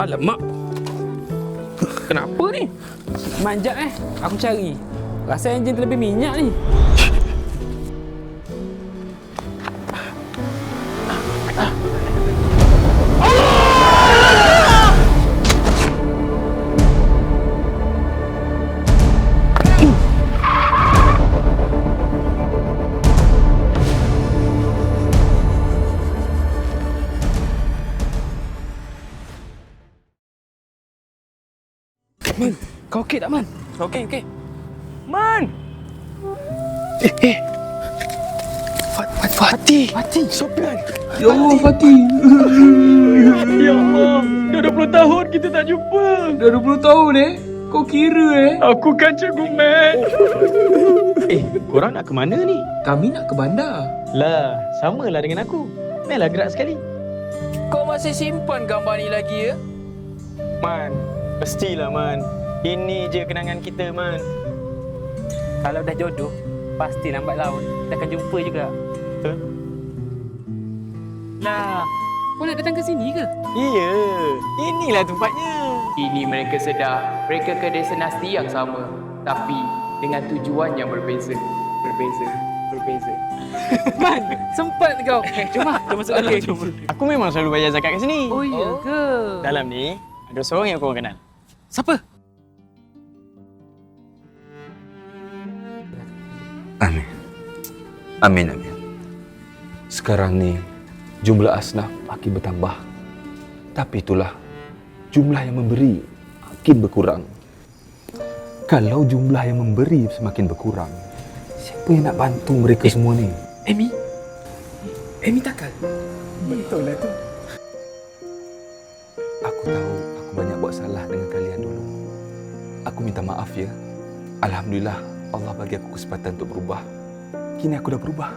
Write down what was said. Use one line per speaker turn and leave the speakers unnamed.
Alamak. Kenapa ni? Manjat aku cari. Rasa enjin terlebih minyak ni. Man, kau okey tak, Man? Okey. Man! Fatih! Sopian!
Ya Allah, Fatih.
Ya Allah! Dah 20 tahun kita tak jumpa!
Dah 20 tahun Kau kira
Aku kan Cikgu Mat! Korang nak ke mana ni?
Kami nak ke bandar.
Lah, samalah dengan aku. Mela gerak sekali.
Kau masih simpan gambar ni lagi ya?
Man, pastilah Man. Ini je kenangan kita, Man.
Kalau dah jodoh, pasti lambat laun kita akan jumpa juga.
Betul?
Lah, kau nak datang ke sini ke?
Iya, inilah tempatnya.
Ini mereka sedar mereka ke destinasi yang sama, tapi dengan tujuan yang berbeza. Man, sempat kau. Jom masuk dalam.
Aku memang selalu bayar zakat kat sini.
Oh iya ke?
Dalam ni, ada seorang yang korang kenal.
Siapa?
Amin. Sekarang ni jumlah asnaf makin bertambah. Tapi itulah jumlah yang memberi makin berkurang. Kalau jumlah yang memberi semakin berkurang, siapa yang nak bantu mereka semua ni?
Amy takkan?
Betul lah tu. Aku tahu aku banyak buat salah dengan kalian dulu. Aku minta maaf ya. Alhamdulillah Allah bagi aku kesempatan untuk berubah. Kini aku dah berubah.